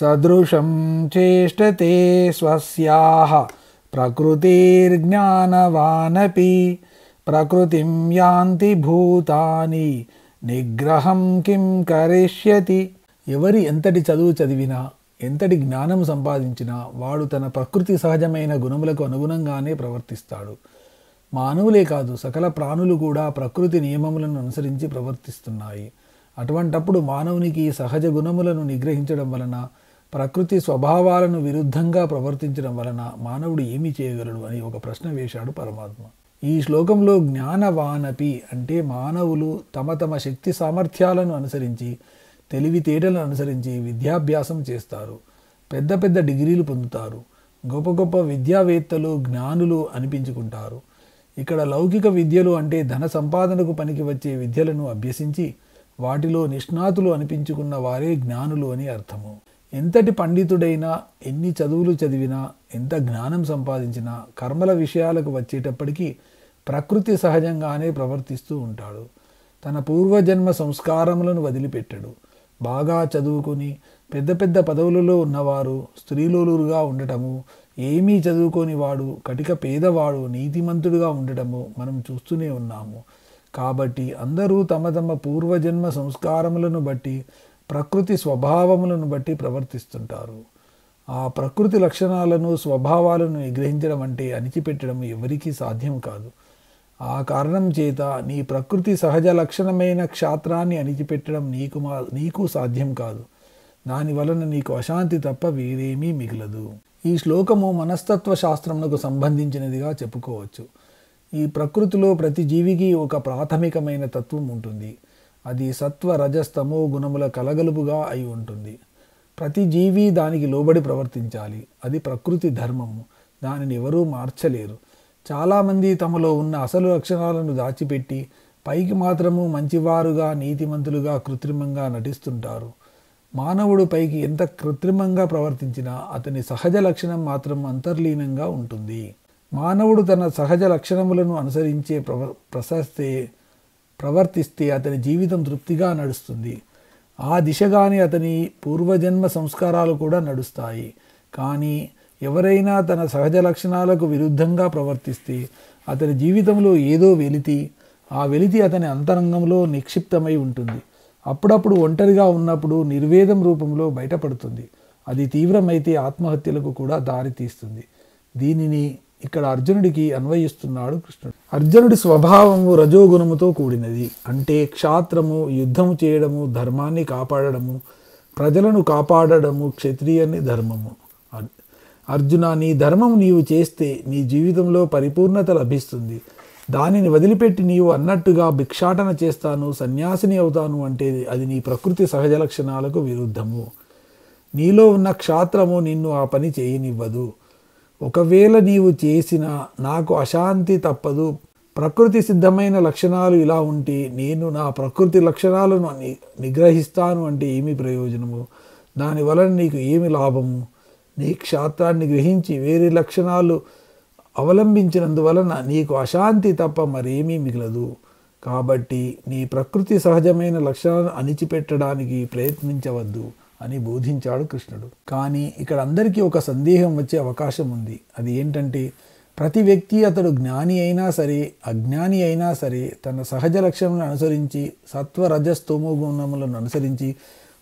సదృశం చేష్టతే స్వస్యాః ప్రకృతిర్జ్ఞానవానపి ప్రకృతిం యాంతి భూతాని నిగ్రహం కిం కరిష్యతి. ఎవరి ఎంతటి చదువు చదివినా, ఎంతటి జ్ఞానం సంపాదించినా వాడు తన ప్రకృతి సహజమైన గుణములకు అనుగుణంగానే ప్రవర్తిస్తాడు. మానవులే కాదు, సకల ప్రాణులు కూడా ప్రకృతి నియమములను అనుసరించి ప్రవర్తిస్తున్నాయి. అటువంటప్పుడు మానవునికి సహజ గుణములను నిగ్రహించడం వలన, ప్రకృతి స్వభావాలను విరుద్ధంగా ప్రవర్తించడం వలన మానవుడు ఏమి చేయగలడు అని ఒక ప్రశ్న వేశాడు పరమాత్మ. ఈ శ్లోకంలో జ్ఞానవానపి అంటే మానవులు తమ తమ శక్తి సామర్థ్యాలను అనుసరించి, తెలివితేటలను అనుసరించి విద్యాభ్యాసం చేస్తారు, పెద్ద పెద్ద డిగ్రీలు పొందుతారు, గొప్ప గొప్ప విద్యావేత్తలు జ్ఞానులు అనిపించుకుంటారు. ఇక్కడ లౌకిక విద్యలు అంటే ధన సంపాదనకు పనికి వచ్చే విద్యలను అభ్యసించి వాటిలో నిష్ణాతులు అనిపించుకున్న వారే జ్ఞానులు అని అర్థము. ఎంతటి పండితుడైనా, ఎన్ని చదువులు చదివినా, ఎంత జ్ఞానం సంపాదించినా కర్మల విషయాలకు వచ్చేటప్పటికీ ప్రకృతి సహజంగానే ప్రవర్తిస్తూ ఉంటాడు. తన పూర్వజన్మ సంస్కారములను వదిలిపెట్టడు. బాగా చదువుకొని పెద్ద పెద్ద పదవులలో ఉన్నవారు స్త్రీలోలుగా ఉండటము, ఏమీ చదువుకోని వాడు కటిక పేదవాడు నీతిమంతుడుగా ఉండటము మనం చూస్తూనే ఉన్నాము. కాబట్టి అందరూ తమ తమ పూర్వజన్మ సంస్కారములను బట్టి, ప్రకృతి స్వభావములను బట్టి ప్రవర్తిస్తుంటారు. ఆ ప్రకృతి లక్షణాలను, స్వభావాలను నిగ్రహించడం అంటే అణిచిపెట్టడం ఎవరికీ సాధ్యం కాదు. ఆ కారణం చేత నీ ప్రకృతి సహజ లక్షణమైన క్షాత్రాన్ని అణిచిపెట్టడం నీకు సాధ్యం కాదు. దాని వలన నీకు అశాంతి తప్ప వేరేమీ మిగలదు. ఈ శ్లోకము మనస్తత్వ శాస్త్రమునకు సంబంధించినదిగా చెప్పుకోవచ్చు. ఈ ప్రకృతిలో ప్రతి జీవికి ఒక ప్రాథమికమైన తత్వం ఉంటుంది. అది సత్వ రజస్తమో గుణముల కలగలుపుగా అయి ఉంటుంది. ప్రతి జీవి దానికి లోబడి ప్రవర్తించాలి. అది ప్రకృతి ధర్మము. దానిని ఎవరూ మార్చలేరు. చాలామంది తమలో ఉన్న అసలు లక్షణాలను దాచిపెట్టి పైకి మాత్రము మంచివారుగా, నీతిమంతులుగా కృత్రిమంగా నటిస్తుంటారు. మానవుడు పైకి ఎంత కృత్రిమంగా ప్రవర్తించినా అతని సహజ లక్షణం మాత్రం అంతర్లీనంగా ఉంటుంది. మానవుడు తన సహజ లక్షణములను అనుసరించే ప్రవర్తిస్తే అతని జీవితం తృప్తిగా నడుస్తుంది. ఆ దిశగానే అతని పూర్వజన్మ సంస్కారాలు కూడా నడుస్తాయి. కానీ ఎవరైనా తన సహజ లక్షణాలకు విరుద్ధంగా ప్రవర్తిస్తే అతని జీవితంలో ఏదో వెలితి, ఆ వెలితి అతని అంతరంగంలో నిక్షిప్తమై ఉంటుంది. అప్పుడప్పుడు ఒంటరిగా ఉన్నప్పుడు నిర్వేదం రూపంలో బయటపడుతుంది. అది తీవ్రమైతే ఆత్మహత్యలకు కూడా దారితీస్తుంది. దీనిని ఇక్కడ అర్జునుడికి అన్వయిస్తున్నాడు కృష్ణుడు. అర్జునుడి స్వభావము రజోగుణముతో కూడినది. అంటే క్షాత్రము, యుద్ధము చేయడము, ధర్మాన్ని కాపాడడము, ప్రజలను కాపాడడము క్షత్రియుని ధర్మము. అర్జున, నీ ధర్మం నీవు చేస్తే నీ జీవితంలో పరిపూర్ణత లభిస్తుంది. దానిని వదిలిపెట్టి నీవు అన్నట్టుగా భిక్షాటన చేస్తాను, సన్యాసిని అవుతాను అంటే అది నీ ప్రకృతి సహజ లక్షణాలకు విరుద్ధము. నీలో ఉన్న క్షాత్రము నిన్ను ఆ పని చేయనివ్వదు. ఒకవేళ నీవు చేసినా నాకు అశాంతి తప్పదు. ప్రకృతి సిద్ధమైన లక్షణాలు ఇలా ఉంటే నేను నా ప్రకృతి లక్షణాలను నిగ్రహిస్తాను అంటే ఏమి ప్రయోజనము? దానివలన నీకు ఏమి లాభము? నీ క్షాత్రాన్ని గ్రహించి వేరే లక్షణాలు అవలంబించినందువలన నీకు అశాంతి తప్ప మరేమీ మిగలదు. కాబట్టి నీ ప్రకృతి సహజమైన లక్షణాలను అణిచిపెట్టడానికి ప్రయత్నించవద్దు అని బోధించాడు కృష్ణుడు. కానీ ఇక్కడ అందరికీ ఒక సందేహం వచ్చే అవకాశం ఉంది. అది ఏంటంటే, ప్రతి వ్యక్తి అతడు జ్ఞాని అయినా సరే, అజ్ఞాని అయినా సరే తన సహజ లక్షణాలను అనుసరించి, సత్వ రజస్తమో గుణములను అనుసరించి,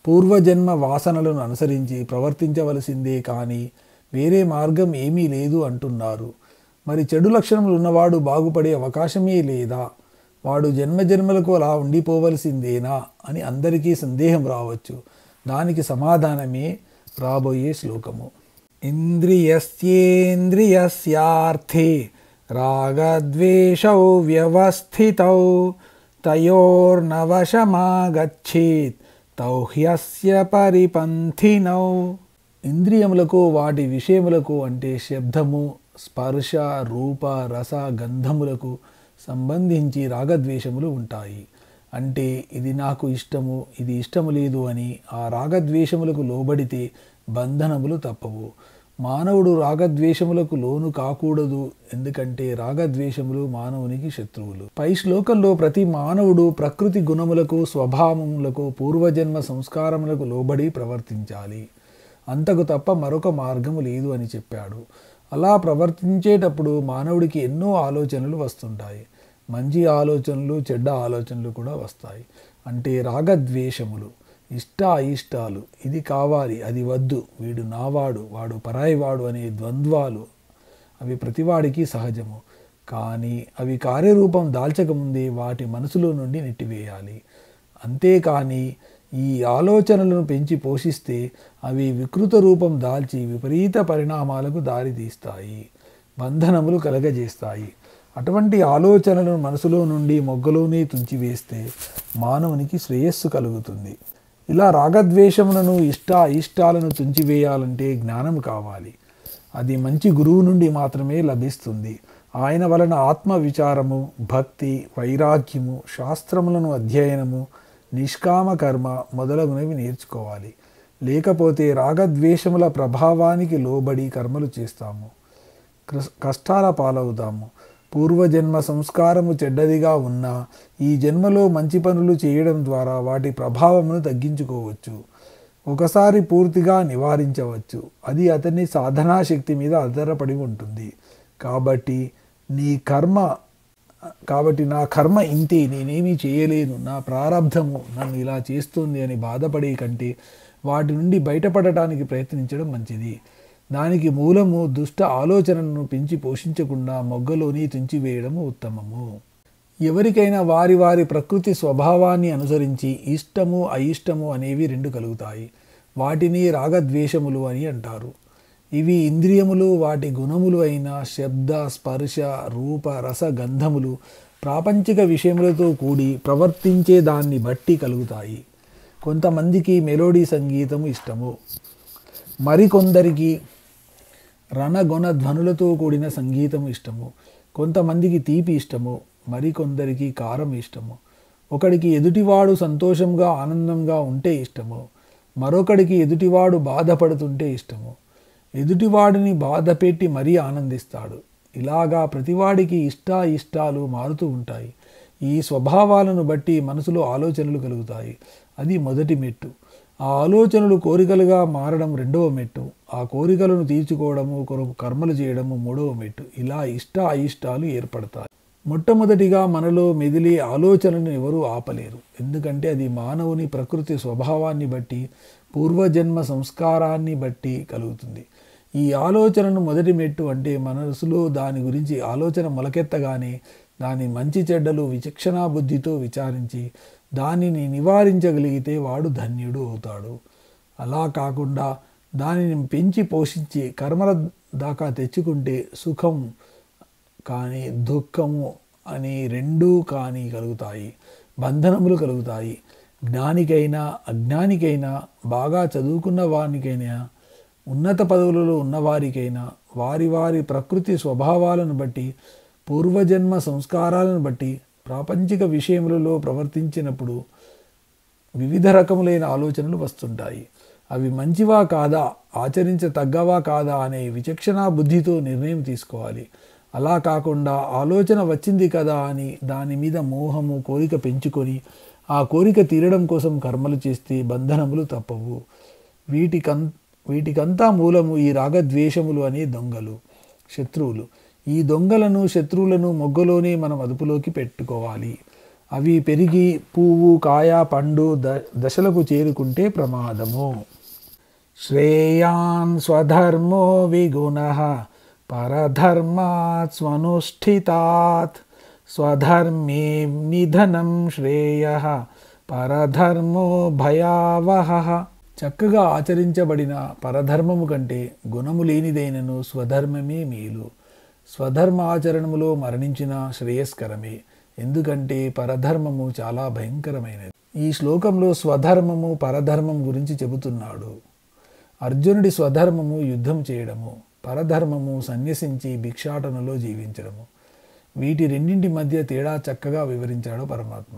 పూర్వజన్మ వాసనలను అనుసరించి ప్రవర్తించవలసిందే కానీ వేరే మార్గం ఏమీ లేదు అంటున్నారు. మరి చెడు లక్షణములు ఉన్నవాడు బాగుపడే అవకాశమే లేదా? వాడు జన్మజన్మలకు అలా ఉండిపోవలసిందేనా అని అందరికీ సందేహం రావచ్చు. దానికి సమాధానమే రాబోయే శ్లోకము. ఇంద్రియస్యేంద్రియస్యార్థే రాగద్వేషౌ వ్యవస్థితౌ తయోర్నవశమాగచ్చేత్ తౌ హ్యస్య పరిపంథినౌ. ఇంద్రియములకు, వాటి విషయములకు అంటే శబ్దము, స్పర్శ, రూప, రస, గంధములకు సంబంధించి రాగద్వేషములు ఉంటాయి. అంటే ఇది నాకు ఇష్టము, ఇది ఇష్టము లేదు అని ఆ రాగద్వేషములకు లోబడితే బంధనములు తప్పవు. మానవుడు రాగద్వేషములకు లోను కాకూడదు. ఎందుకంటే రాగద్వేషములు మానవునికి శత్రువులు. పై శ్లోకంలో ప్రతి మానవుడు ప్రకృతి గుణములకు, స్వభావములకు, పూర్వజన్మ సంస్కారములకు లోబడి ప్రవర్తించాలి. అంతకు తప్ప మరొక మార్గము లేదు అని చెప్పాడు. అలా ప్రవర్తించేటప్పుడు మానవుడికి ఎన్నో ఆలోచనలు వస్తుంటాయి. మంచి ఆలోచనలు, చెడ్డ ఆలోచనలు కూడా వస్తాయి. అంటే రాగద్వేషములు, ఇష్ట అయిష్టాలు, ఇది కావాలి, అది వద్దు, వీడు నావాడు, వాడు పరాయివాడు అనే ద్వంద్వాలు అవి ప్రతివాడికి సహజము. కానీ అవి కార్యరూపం దాల్చకముందే వాటి మనసులో నుండి నెట్టివేయాలి. అంతేకాని ఈ ఆలోచనలను పెంచి పోషిస్తే అవి వికృత రూపం దాల్చి విపరీత పరిణామాలకు దారితీస్తాయి, బంధనములు కలగజేస్తాయి. అటువంటి ఆలోచనలను మనసులో నుండి మొగ్గలోనే తుంచివేస్తే మానవునికి శ్రేయస్సు కలుగుతుంది. ఇలా రాగద్వేషములను, ఇష్ట అయిష్టాలను తుంచివేయాలంటే జ్ఞానం కావాలి. అది మంచి గురువు నుండి మాత్రమే లభిస్తుంది. ఆయన వలన ఆత్మ విచారము, భక్తి, వైరాగ్యము, శాస్త్రములను అధ్యయనము, నిష్కామ కర్మ మొదలగునవి నేర్చుకోవాలి. లేకపోతే రాగద్వేషముల ప్రభావానికి లోబడి కర్మలు చేస్తాము, కష్టాల పాలవుతాము. పూర్వజన్మ సంస్కారము చెడ్డదిగా ఉన్నా ఈ జన్మలో మంచి పనులు చేయడం ద్వారా వాటి ప్రభావమును తగ్గించుకోవచ్చు, ఒకసారి పూర్తిగా నివారించవచ్చు. అది అతని సాధనా శక్తి మీద ఆధారపడి ఉంటుంది. కాబట్టి నా కర్మ ఇంతే, నేనేమీ చేయలేను, నా ప్రారబ్ధము నన్ను ఇలా చేస్తుంది అని బాధపడే కంటే వాటి నుండి బయటపడటానికి ప్రయత్నించడం మంచిది. దానికి మూలము దుష్ట ఆలోచనలను పెంచి పోషించకుండా మొగ్గలోని తుంచివేయడము ఉత్తమము. ఎవరికైనా వారి వారి ప్రకృతి స్వభావాన్ని అనుసరించి ఇష్టము, అయిష్టము అనేవి రెండు కలుగుతాయి. వాటిని రాగద్వేషములు అని అంటారు. ఇవి ఇంద్రియములు, వాటి గుణములు అయిన శబ్ద, స్పర్శ, రూప, రస, గంధములు ప్రాపంచిక విషయములతో కూడి ప్రవర్తించే దాన్ని బట్టి కలుగుతాయి. కొంతమందికి మెలోడీ సంగీతము ఇష్టము, మరికొందరికి రణగొణ ధ్వనులతో కూడిన సంగీతము ఇష్టము. కొంతమందికి తీపి ఇష్టము, మరికొందరికి కారం ఇష్టము. ఒకడికి ఎదుటివాడు సంతోషంగా ఆనందంగా ఉంటే ఇష్టము, మరొకడికి ఎదుటివాడు బాధపడుతుంటే ఇష్టము. ఎదుటివాడిని బాధ పెట్టి మరీ ఆనందిస్తాడు. ఇలాగా ప్రతివాడికి ఇష్టాలు మారుతూ ఉంటాయి. ఈ స్వభావాలను బట్టి మనసులో ఆలోచనలు కలుగుతాయి. అది మొదటి మెట్టు. ఆ ఆలోచనలు కోరికలుగా మారడం రెండవ మెట్టు. ఆ కోరికలను తీర్చుకోవడము, కొరకు కర్మలు చేయడము మూడవ మెట్టు. ఇలా అయిష్టాలు ఏర్పడతాయి. మొట్టమొదటిగా మనలో మెదిలే ఆలోచనలను ఎవరూ ఆపలేరు. ఎందుకంటే అది మానవుని ప్రకృతి స్వభావాన్ని బట్టి, పూర్వజన్మ సంస్కారాన్ని బట్టి కలుగుతుంది. ఈ ఆలోచనను మొదటి మెట్టు అంటే మనసులో దాని గురించి ఆలోచన మొలకెత్తగానే దాని మంచి చెడ్డలు విచక్షణా బుద్ధితో విచారించి దానిని నివారించగలిగితే వాడు ధన్యుడు అవుతాడు. అలా కాకుండా దానిని పెంచి పోషించి కర్మల దాకా తెచ్చుకుంటే సుఖం కానీ దుఃఖము అని రెండూ కానీ కలుగుతాయి, బంధనములు కలుగుతాయి. జ్ఞానికైనా అజ్ఞానికైనా, బాగా చదువుకున్న వారికైనా, ఉన్నత పదవులలో ఉన్నవారికైనా వారి వారి ప్రకృతి స్వభావాలను బట్టి, పూర్వజన్మ సంస్కారాలను బట్టి ప్రాపంచిక విషయములలో ప్రవర్తించినప్పుడు వివిధ రకములైన ఆలోచనలు వస్తుంటాయి. అవి మంచివా కాదా, ఆచరించతగ్గవా కాదా అనే విచక్షణా బుద్ధితో నిర్ణయం తీసుకోవాలి. అలా కాకుండా ఆలోచన వచ్చింది కదా అని దాని మీద మోహము, కోరిక పెంచుకొని ఆ కోరిక తీరడం కోసం కర్మలు చేస్తే బంధనములు తప్పవు. వీటికంతా మూలము ఈ రాగద్వేషములు అనే దొంగలు, శత్రువులు. ఈ దొంగలను, శత్రువులను మొగ్గలోనే మనం అదుపులోకి పెట్టుకోవాలి. అవి పెరిగి పువ్వు, కాయ, పండు దశలకు చేరుకుంటే ప్రమాదము. శ్రేయాన్ స్వధర్మో విగుణః పరధర్మాత్ స్వనుష్ఠితాత్ స్వధర్మే నిధనం శ్రేయః పరధర్మో భయావహః. చక్కగా ఆచరించబడిన పరధర్మము కంటే గుణము లేనిదైనను స్వధర్మమే మేలు. స్వధర్మ ఆచరణములో మరణించిన శ్రేయస్కరమే. ఎందుకంటే పరధర్మము చాలా భయంకరమైనది. ఈ శ్లోకంలో స్వధర్మము, పరధర్మం గురించి చెబుతున్నాడు. అర్జునుడి స్వధర్మము యుద్ధం చేయడము, పరధర్మము సన్యసించి భిక్షాటనలో జీవించడము. వీటి రెండింటి మధ్య తేడా చక్కగా వివరించాడు పరమాత్మ.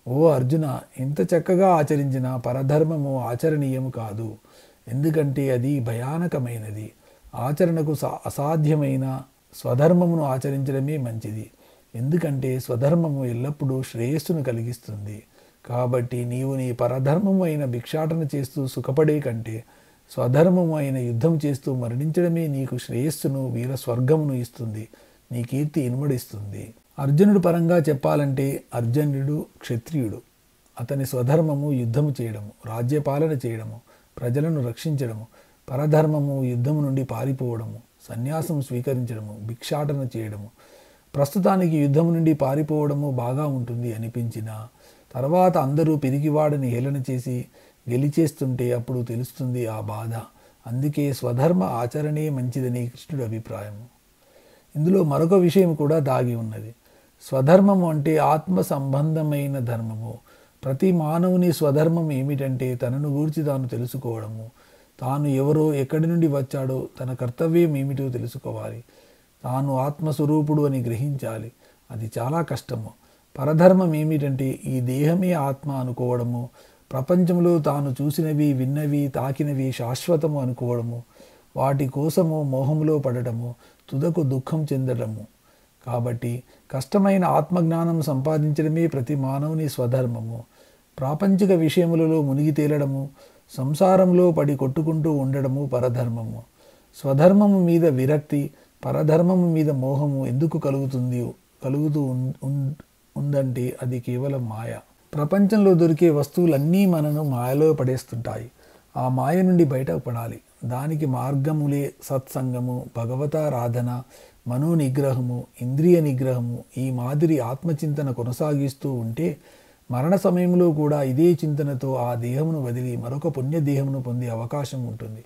ఓ అర్జున, ఇంత చక్కగా ఆచరించిన పరధర్మము ఆచరణీయము కాదు. ఎందుకంటే అది భయానకమైనది. ఆచరణకు అసాధ్యమైన స్వధర్మమును ఆచరించడమే మంచిది. ఎందుకంటే స్వధర్మము ఎల్లప్పుడూ శ్రేయస్సును కలిగిస్తుంది. కాబట్టి నీవు నీ పరధర్మము అయిన భిక్షాటన చేస్తూ సుఖపడే కంటే స్వధర్మము అయిన యుద్ధం చేస్తూ మరణించడమే నీకు శ్రేయస్సును వీర స్వర్గమును ఇస్తుంది, నీ కీర్తి ఇనుమడిస్తుంది. అర్జునుడు పరంగా చెప్పాలంటే అర్జునుడు క్షత్రియుడు. అతని స్వధర్మము యుద్ధము చేయడము, రాజ్యపాలన చేయడము, ప్రజలను రక్షించడము. పరధర్మము యుద్ధము నుండి పారిపోవడము, సన్యాసం స్వీకరించడము, భిక్షాటన చేయడము. ప్రస్తుతానికి యుద్ధము నుండి పారిపోవడము బాగా ఉంటుంది అనిపించినా తర్వాత అందరూ పిరికివాడని హేళన చేసి గెలిచేస్తుంటే అప్పుడు తెలుస్తుంది ఆ బాధ. అందుకే స్వధర్మ ఆచరణే మంచిదని కృష్ణుడి అభిప్రాయము. ఇందులో మరొక విషయం కూడా దాగి ఉన్నది. స్వధర్మము అంటే ఆత్మ సంబంధమైన ధర్మము. ప్రతి మానవుని స్వధర్మం ఏమిటంటే తనను గూర్చి తాను తెలుసుకోవడము, తాను ఎవరో, ఎక్కడి నుండి వచ్చాడో, తన కర్తవ్యం ఏమిటో తెలుసుకోవాలి, తాను ఆత్మస్వరూపుడు అని గ్రహించాలి. అది చాలా కష్టము. పరధర్మం ఏమిటంటే ఈ దేహమే ఆత్మ అనుకోవడము, ప్రపంచంలో తాను చూసినవి, విన్నవి, తాకినవి శాశ్వతము అనుకోవడము, వాటి కోసము మోహంలో పడటము, తుదకు దుఃఖం చెందడము. కాబట్టి కష్టమైన ఆత్మజ్ఞానం సంపాదించడమే ప్రతి మానవుని స్వధర్మము. ప్రాపంచిక విషయములలో మునిగి తేలడము, సంసారంలో పడి కొట్టుకుంటూ ఉండడము పరధర్మము. స్వధర్మము మీద విరక్తి, పరధర్మము మీద మోహము ఎందుకు కలుగుతూ ఉందంటే అది కేవలం మాయ. ప్రపంచంలో దొరికే వస్తువులన్నీ మనను మాయలో పడేస్తుంటాయి. ఆ మాయ నుండి బయటపడాలి. దానికి మార్గములే సత్సంగము, భగవతారాధన, మనోనిగ్రహము, ఇంద్రియ నిగ్రహము. ఈ మాదిరి ఆత్మచింతన కొనసాగిస్తూ ఉంటే మరణ సమయంలో కూడా ఇదే చింతనతో ఆ దేహమును వదిలి మరొక పుణ్యదేహమును పొందే అవకాశం ఉంటుంది.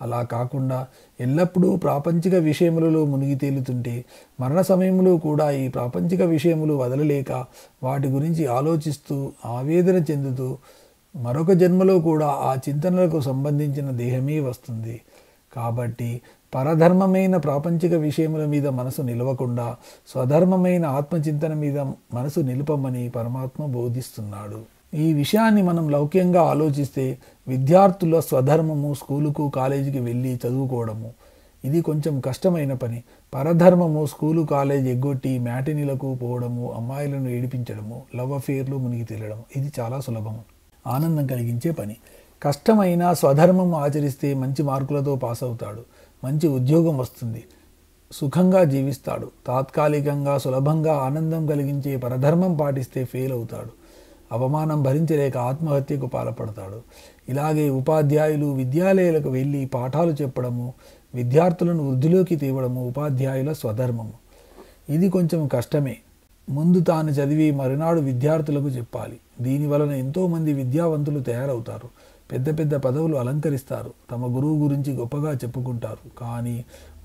అలా కాకుండా ఎల్లప్పుడూ ప్రాపంచిక విషయములలో మునిగి తేలుతుంటే మరణ సమయంలో కూడా ఈ ప్రాపంచిక విషయములు వదలలేక వాటి గురించి ఆలోచిస్తూ ఆవేదన చెందుతూ మరొక జన్మలో కూడా ఆ చింతనలకు సంబంధించిన దేహమే వస్తుంది. కాబట్టి పరధర్మమైన ప్రాపంచిక విషయముల మీద మనసు నిలవకుండా స్వధర్మమైన ఆత్మచింతన మీద మనసు నిలుపమని పరమాత్మ బోధిస్తున్నాడు. ఈ విషయాన్ని మనం లౌక్యంగా ఆలోచిస్తే విద్యార్థుల స్వధర్మము స్కూలుకు, కాలేజీకి వెళ్ళి చదువుకోవడము, ఇది కొంచెం కష్టమైన పని. పరధర్మము స్కూలు, కాలేజ్ ఎగ్గొట్టి మ్యాటినీలకు పోవడము, అమ్మాయిలను ఏడిపించడము, లవ్ అఫేర్లు మునిగి తేలడం, ఇది చాలా సులభము, ఆనందం కలిగించే పని. కష్టమైన స్వధర్మము ఆచరిస్తే మంచి మార్కులతో పాస్ అవుతాడు, మంచి ఉద్యోగం వస్తుంది, సుఖంగా జీవిస్తాడు. తాత్కాలికంగా సులభంగా ఆనందం కలిగించే పరధర్మం పాటిస్తే ఫెయిల్ అవుతాడు, అవమానం భరించలేక ఆత్మహత్యకు పాల్పడతాడు. ఇలాగే ఉపాధ్యాయులు విద్యాలయాలకు వెళ్ళి పాఠాలు చెప్పడము, విద్యార్థులను వృద్ధిలోకి తేవడము ఉపాధ్యాయుల స్వధర్మము. ఇది కొంచెం కష్టమే. ముందు తాను చదివి మరునాడు విద్యార్థులకు చెప్పాలి. దీనివలన ఎంతోమంది విద్యావంతులు తయారవుతారు, పెద్ద పెద్ద పదవులు అలంకరిస్తారు, తమ గురువు గురించి గొప్పగా చెప్పుకుంటారు. కానీ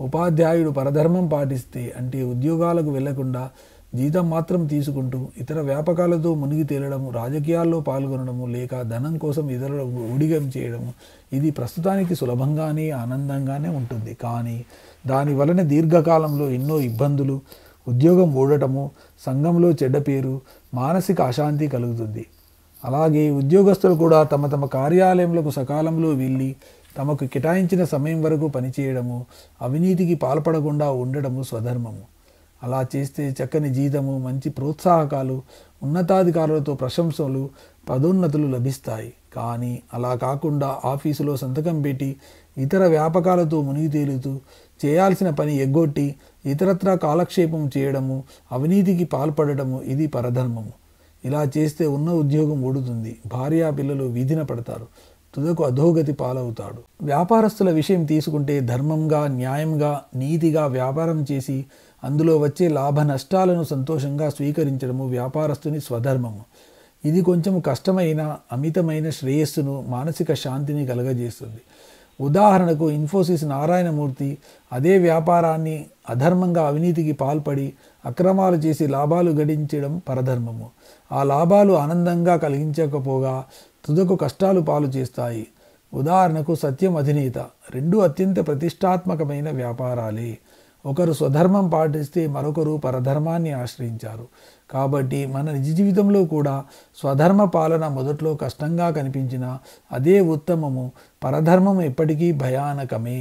ఉపాధ్యాయుడు పరధర్మం పాటిస్తే, అంటే ఉద్యోగాలకు వెళ్లకుండా జీతం మాత్రం తీసుకుంటూ ఇతర వ్యాపకాలతో మునిగి తేలడము, రాజకీయాల్లో పాల్గొనడము, లేక ధనం కోసం ఇతరులకు ఊడిగం చేయడము, ఇది ప్రస్తుతానికి సులభంగానే ఆనందంగానే ఉంటుంది. కానీ దాని వలన దీర్ఘకాలంలో ఎన్నో ఇబ్బందులు, ఉద్యోగం ఊడటము, సంఘంలో చెడ్డ పేరు, మానసిక అశాంతి కలుగుతుంది. అలాగే ఉద్యోగస్తులు కూడా తమ తమ కార్యాలయములకు సకాలంలో వెళ్ళి తమకు కేటాయించిన సమయం వరకు పనిచేయడము, అవినీతికి పాల్పడకుండా ఉండడము స్వధర్మము. అలా చేస్తే చక్కని జీతము, మంచి ప్రోత్సాహకాలు, ఉన్నతాధికారులతో ప్రశంసలు, పదోన్నతులు లభిస్తాయి. కానీ అలా కాకుండా ఆఫీసులో సంతకం పెట్టి ఇతర వ్యాపకాలతో మునిగి తేలుతూ చేయాల్సిన పని ఎగ్గొట్టి ఇతరత్రా కాలక్షేపం చేయడము, అవినీతికి పాల్పడటము, ఇది పరధర్మము. ఇలా చేస్తే ఉన్న ఉద్యోగం ఊడుతుంది, భార్యా పిల్లలు వీధిన పడతారు, తుదకు అధోగతి పాలవుతాడు. వ్యాపారస్తుల విషయం తీసుకుంటే ధర్మంగా, న్యాయంగా, నీతిగా వ్యాపారం చేసి అందులో వచ్చే లాభ నష్టాలను సంతోషంగా స్వీకరించడము వ్యాపారస్తుని స్వధర్మము. ఇది కొంచెం కష్టమైన, అమితమైన శ్రేయస్సును, మానసిక శాంతిని కలగజేస్తుంది. ఉదాహరణకు ఇన్ఫోసిస్ నారాయణమూర్తి అదే వ్యాపారాన్ని అధర్మంగా అవినీతికి పాల్పడి అక్రమాలు చేసి లాభాలు గడించడం పరధర్మము. ఆ లాభాలు ఆనందంగా కలిగించకపోగా తుదకు కష్టాలు పాలు చేస్తాయి. ఉదాహరణకు సత్యం, అధినేత రెండూ అత్యంత ప్రతిష్టాత్మకమైన వ్యాపారాలే. ఒకరు స్వధర్మం పాటిస్తే మరొకరు పరధర్మాన్ని ఆశ్రయించారు. కాబట్టి మన నిజ జీవితంలో కూడా స్వధర్మ పాలన మొదట్లో కష్టంగా కనిపించినా అదే ఉత్తమము. పరధర్మం ఎప్పటికీ భయానకమే.